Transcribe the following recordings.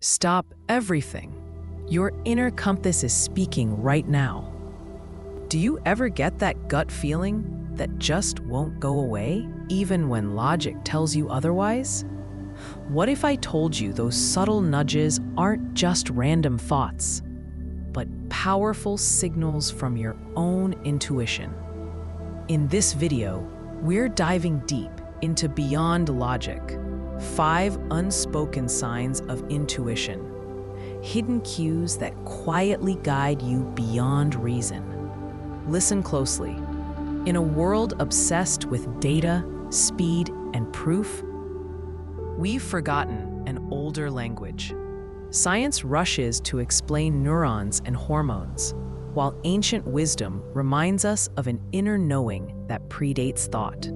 Stop everything. Your inner compass is speaking right now. Do you ever get that gut feeling that just won't go away, even when logic tells you otherwise? What if I told you those subtle nudges aren't just random thoughts, but powerful signals from your own intuition? In this video, we're diving deep into Beyond Logic, 5 unspoken signs of intuition, hidden cues that quietly guide you beyond reason. Listen closely. In a world obsessed with data, speed, and proof, we've forgotten an older language. Science rushes to explain neurons and hormones, while ancient wisdom reminds us of an inner knowing that predates thought.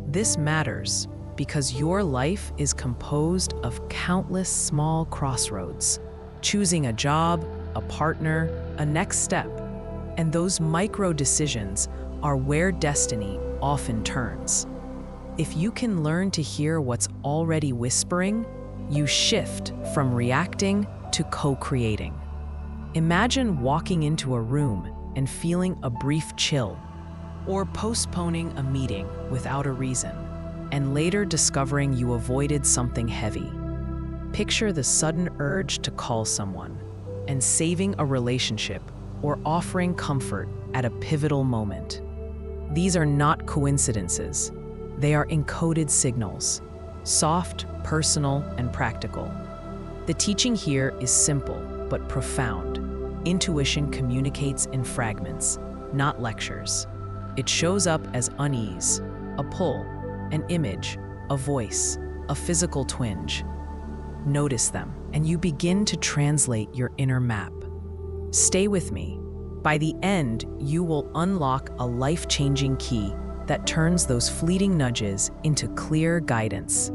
This matters because your life is composed of countless small crossroads, choosing a job, a partner, a next step, and those micro decisions are where destiny often turns. If you can learn to hear what's already whispering, you shift from reacting to co-creating. Imagine walking into a room and feeling a brief chill, or postponing a meeting without a reason, and later discovering you avoided something heavy. Picture the sudden urge to call someone, and saving a relationship or offering comfort at a pivotal moment. These are not coincidences. They are encoded signals, soft, personal, and practical. The teaching here is simple but profound. Intuition communicates in fragments, not lectures. It shows up as unease, a pull, an image, a voice, a physical twinge. Notice them, and you begin to translate your inner map. Stay with me. By the end, you will unlock a life-changing key that turns those fleeting nudges into clear guidance.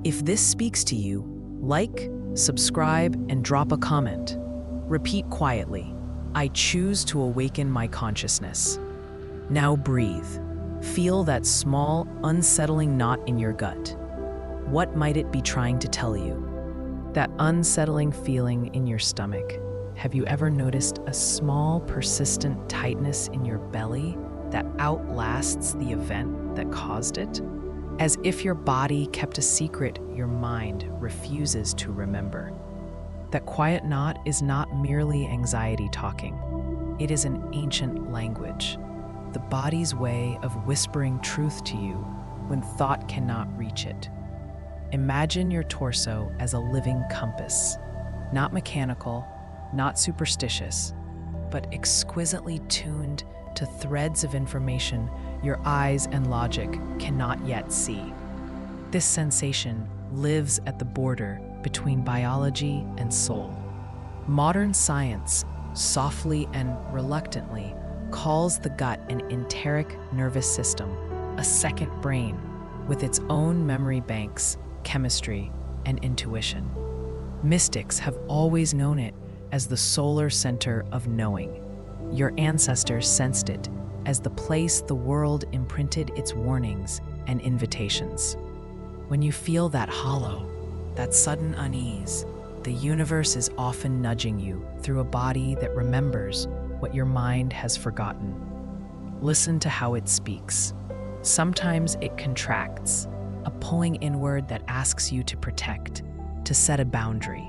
If this speaks to you, like, subscribe, and drop a comment. Repeat quietly, I choose to awaken my consciousness. Now breathe. Feel that small, unsettling knot in your gut. What might it be trying to tell you? That unsettling feeling in your stomach. Have you ever noticed a small, persistent tightness in your belly that outlasts the event that caused it? As if your body kept a secret your mind refuses to remember. That quiet knot is not merely anxiety talking. It is an ancient language, the body's way of whispering truth to you when thought cannot reach it. Imagine your torso as a living compass, not mechanical, not superstitious, but exquisitely tuned to threads of information your eyes and logic cannot yet see. This sensation lives at the border between biology and soul. Modern science, softly and reluctantly, calls the gut an enteric nervous system, a second brain with its own memory banks, chemistry, and intuition. Mystics have always known it as the solar center of knowing. Your ancestors sensed it as the place the world imprinted its warnings and invitations. When you feel that hollow, that sudden unease, the universe is often nudging you through a body that remembers what your mind has forgotten. Listen to how it speaks. Sometimes it contracts, a pulling inward that asks you to protect, to set a boundary.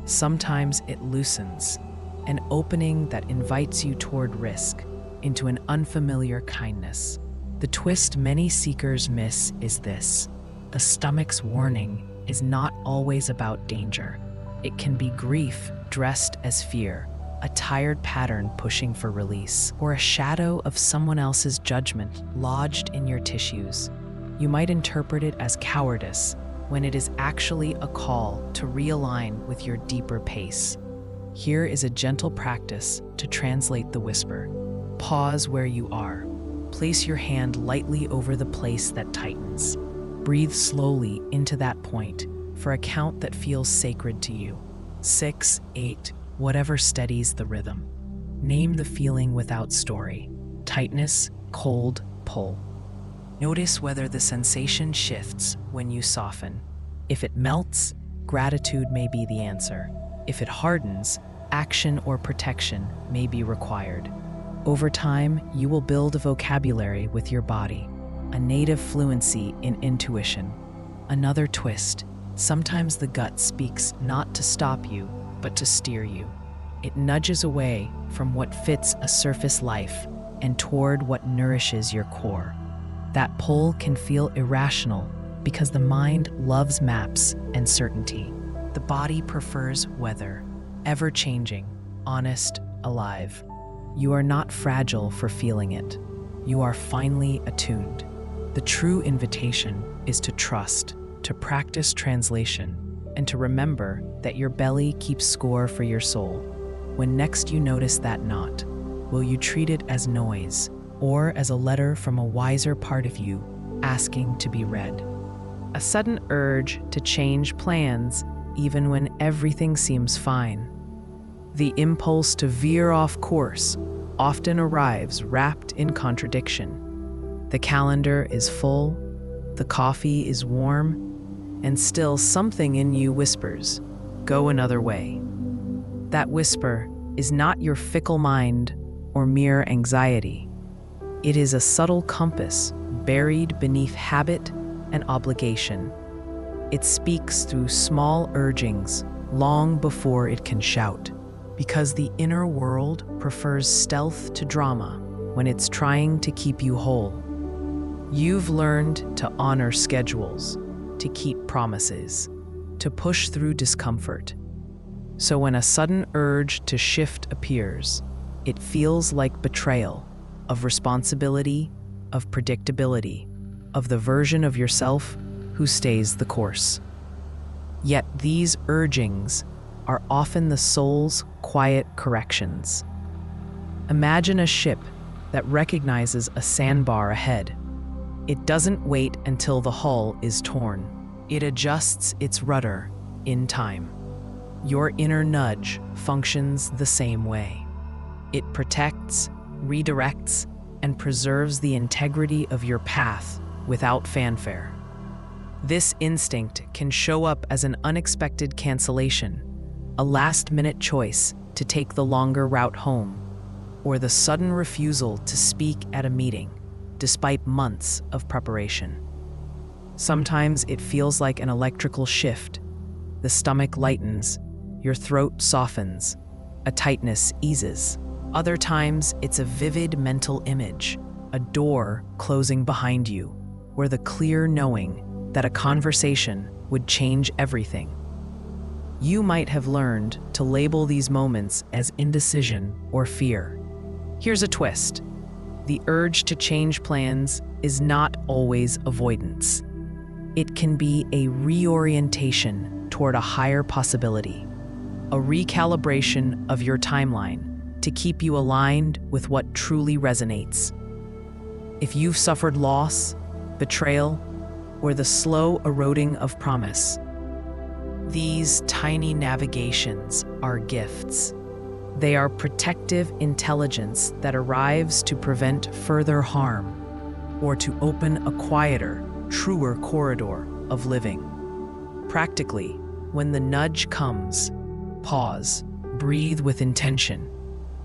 Sometimes it loosens, an opening that invites you toward risk, into an unfamiliar kindness. The twist many seekers miss is this: the stomach's warning is not always about danger. It can be grief dressed as fear, a tired pattern pushing for release, or a shadow of someone else's judgment lodged in your tissues. You might interpret it as cowardice, when it is actually a call to realign with your deeper pace. Here is a gentle practice to translate the whisper. Pause where you are. Place your hand lightly over the place that tightens. Breathe slowly into that point for a count that feels sacred to you. 6, 8, whatever steadies the rhythm. Name the feeling without story. Tightness, cold, pull. Notice whether the sensation shifts when you soften. If it melts, gratitude may be the answer. If it hardens, action or protection may be required. Over time, you will build a vocabulary with your body, a native fluency in intuition. Another twist: sometimes the gut speaks not to stop you, but to steer you. It nudges away from what fits a surface life and toward what nourishes your core. That pull can feel irrational because the mind loves maps and certainty. The body prefers weather, ever-changing, honest, alive. You are not fragile for feeling it. You are finely attuned. The true invitation is to trust, to practice translation, and to remember that your belly keeps score for your soul. When next you notice that knot, will you treat it as noise or as a letter from a wiser part of you asking to be read? A sudden urge to change plans even when everything seems fine. The impulse to veer off course often arrives wrapped in contradiction. The calendar is full, the coffee is warm, and still something in you whispers, "Go another way." That whisper is not your fickle mind or mere anxiety. It is a subtle compass buried beneath habit and obligation. It speaks through small urgings long before it can shout, because the inner world prefers stealth to drama when it's trying to keep you whole. You've learned to honor schedules, to keep promises, to push through discomfort. So when a sudden urge to shift appears, it feels like betrayal of responsibility, of predictability, of the version of yourself who stays the course. Yet these urgings are often the soul's quiet corrections. Imagine a ship that recognizes a sandbar ahead. It doesn't wait until the hull is torn. It adjusts its rudder in time. Your inner nudge functions the same way. It protects, redirects, and preserves the integrity of your path without fanfare. This instinct can show up as an unexpected cancellation, a last-minute choice to take the longer route home, or the sudden refusal to speak at a meeting, despite months of preparation. Sometimes it feels like an electrical shift. The stomach lightens, your throat softens, a tightness eases. Other times, it's a vivid mental image, a door closing behind you, or the clear knowing that a conversation would change everything. You might have learned to label these moments as indecision or fear. Here's a twist. The urge to change plans is not always avoidance. It can be a reorientation toward a higher possibility, a recalibration of your timeline to keep you aligned with what truly resonates. If you've suffered loss, betrayal, or the slow eroding of promise, these tiny navigations are gifts. They are protective intelligence that arrives to prevent further harm or to open a quieter, truer corridor of living. Practically, when the nudge comes, pause, breathe with intention.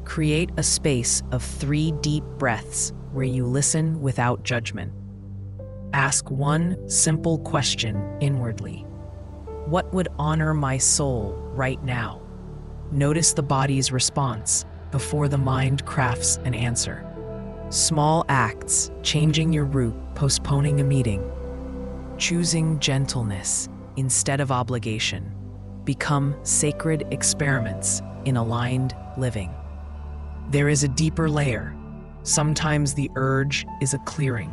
Create a space of 3 deep breaths where you listen without judgment. Ask one simple question inwardly. What would honor my soul right now? Notice the body's response before the mind crafts an answer. Small acts, changing your route, postponing a meeting, choosing gentleness instead of obligation, become sacred experiments in aligned living. There is a deeper layer. Sometimes the urge is a clearing,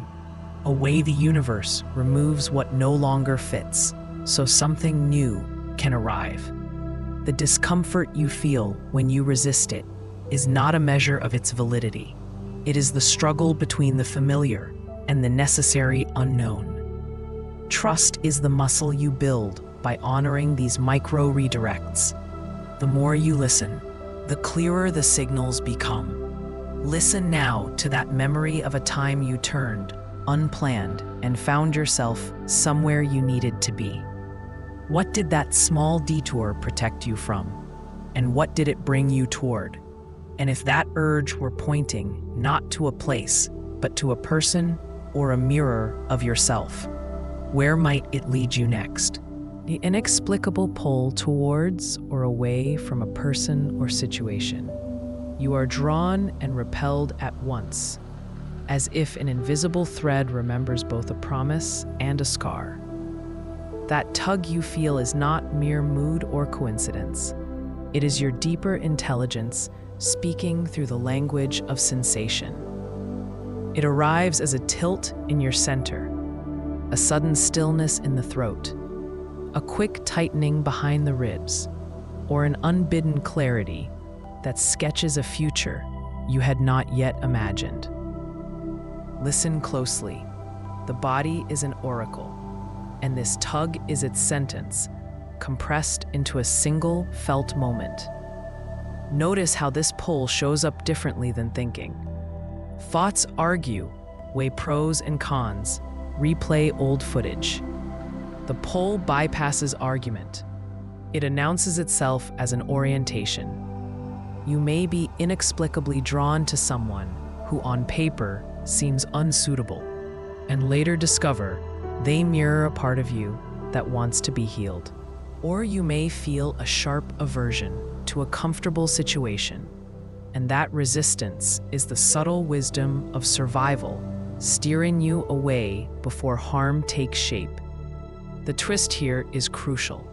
a way the universe removes what no longer fits, so something new can arrive. The discomfort you feel when you resist it is not a measure of its validity. It is the struggle between the familiar and the necessary unknown. Trust is the muscle you build by honoring these micro redirects. The more you listen, the clearer the signals become. Listen now to that memory of a time you turned unplanned and found yourself somewhere you needed to be. What did that small detour protect you from? And what did it bring you toward? And if that urge were pointing not to a place, but to a person or a mirror of yourself, where might it lead you next? The inexplicable pull towards or away from a person or situation. You are drawn and repelled at once, as if an invisible thread remembers both a promise and a scar. That tug you feel is not mere mood or coincidence. It is your deeper intelligence speaking through the language of sensation. It arrives as a tilt in your center, a sudden stillness in the throat, a quick tightening behind the ribs, or an unbidden clarity that sketches a future you had not yet imagined. Listen closely. The body is an oracle, and this tug is its sentence, compressed into a single felt moment. Notice how this pull shows up differently than thinking. Thoughts argue, weigh pros and cons, replay old footage. The pull bypasses argument. It announces itself as an orientation. You may be inexplicably drawn to someone who on paper seems unsuitable, and later discover they mirror a part of you that wants to be healed. Or you may feel a sharp aversion to a comfortable situation, and that resistance is the subtle wisdom of survival, steering you away before harm takes shape. The twist here is crucial.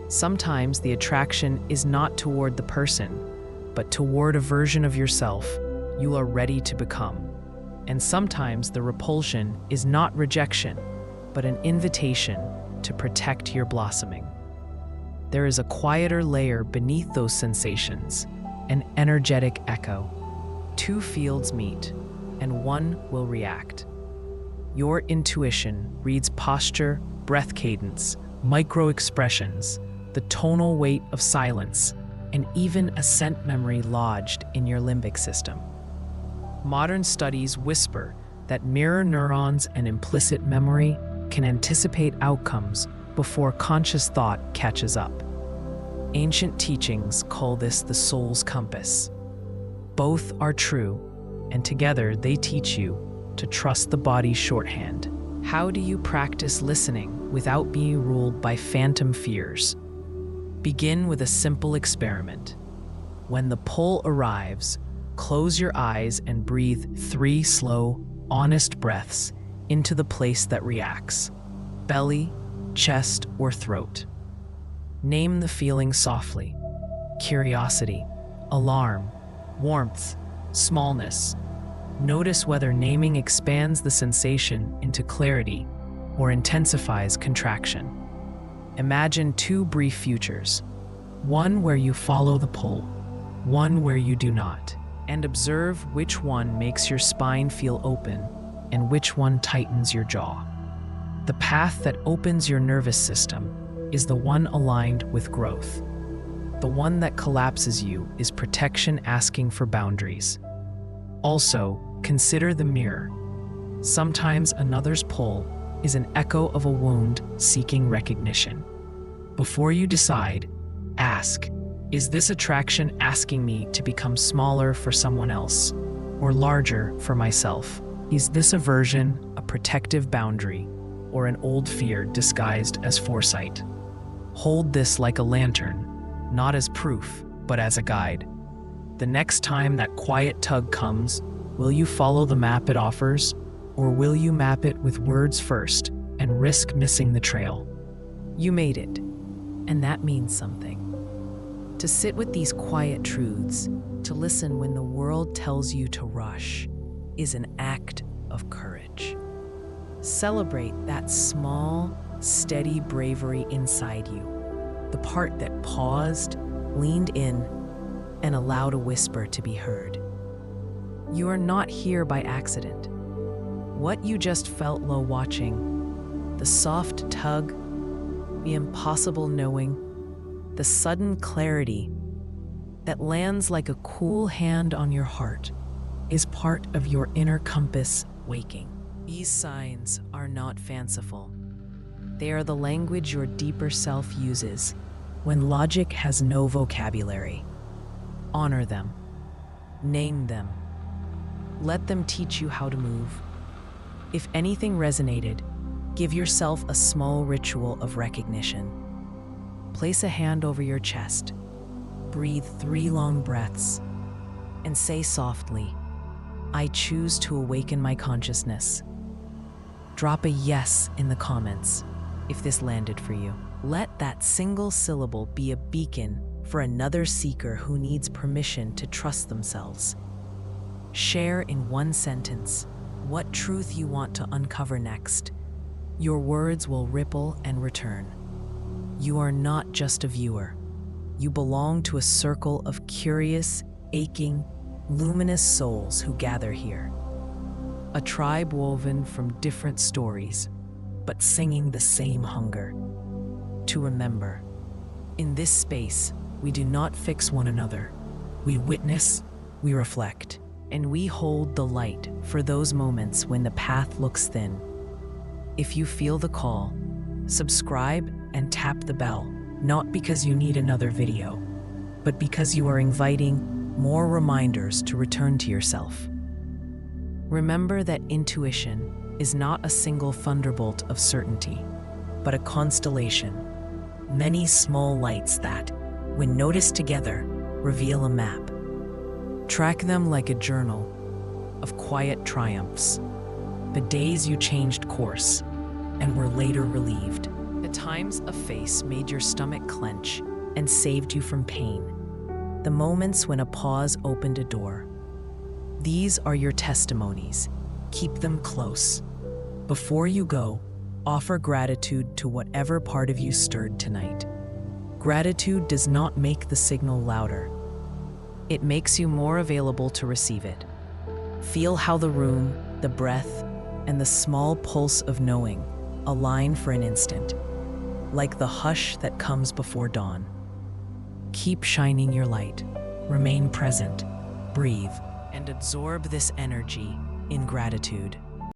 Sometimes the attraction is not toward the person, but toward a version of yourself you are ready to become. And sometimes the repulsion is not rejection, but an invitation to protect your blossoming. There is a quieter layer beneath those sensations, an energetic echo. Two fields meet, and one will react. Your intuition reads posture, breath cadence, micro-expressions, the tonal weight of silence, and even a scent memory lodged in your limbic system. Modern studies whisper that mirror neurons and implicit memory can anticipate outcomes before conscious thought catches up. Ancient teachings call this the soul's compass. Both are true, and together they teach you to trust the body's shorthand. How do you practice listening without being ruled by phantom fears? Begin with a simple experiment. When the pull arrives, close your eyes and breathe 3 slow, honest breaths into the place that reacts: belly, chest, or throat. Name the feeling softly: curiosity, alarm, warmth, smallness. Notice whether naming expands the sensation into clarity or intensifies contraction. Imagine 2 brief futures, one where you follow the pull, one where you do not, and observe which one makes your spine feel open and which one tightens your jaw. The path that opens your nervous system is the one aligned with growth. The one that collapses you is protection asking for boundaries. Also, consider the mirror. Sometimes another's pull is an echo of a wound seeking recognition. Before you decide, ask, is this attraction asking me to become smaller for someone else or larger for myself? Is this aversion a protective boundary or an old fear disguised as foresight? Hold this like a lantern, not as proof, but as a guide. The next time that quiet tug comes, will you follow the map it offers, or will you map it with words first and risk missing the trail? You made it, and that means something. To sit with these quiet truths, to listen when the world tells you to rush, is an act of courage. Celebrate that small, steady bravery inside you, the part that paused, leaned in, and allowed a whisper to be heard. You are not here by accident. What you just felt low watching, the soft tug, the impossible knowing, the sudden clarity that lands like a cool hand on your heart, is part of your inner compass waking. These signs are not fanciful. They are the language your deeper self uses when logic has no vocabulary. Honor them. Name them. Let them teach you how to move. If anything resonated, give yourself a small ritual of recognition. Place a hand over your chest. Breathe 3 long breaths. And say softly, I choose to awaken my consciousness. Drop a yes in the comments if this landed for you. Let that single syllable be a beacon for another seeker who needs permission to trust themselves. Share in 1 sentence what truth you want to uncover next. Your words will ripple and return. You are not just a viewer. You belong to a circle of curious, aching, luminous souls who gather here. A tribe woven from different stories, but singing the same hunger. To remember, in this space, we do not fix one another. We witness, we reflect, and we hold the light for those moments when the path looks thin. If you feel the call, subscribe and tap the bell, not because you need another video, but because you are inviting more reminders to return to yourself. Remember that intuition is not a single thunderbolt of certainty, but a constellation. Many small lights that, when noticed together, reveal a map. Track them like a journal of quiet triumphs, the days you changed course and were later relieved, the times a face made your stomach clench and saved you from pain, the moments when a pause opened a door. These are your testimonies. Keep them close. Before you go, offer gratitude to whatever part of you stirred tonight. Gratitude does not make the signal louder. It makes you more available to receive it. Feel how the room, the breath, and the small pulse of knowing align for an instant, like the hush that comes before dawn. Keep shining your light. Remain present. Breathe and absorb this energy in gratitude.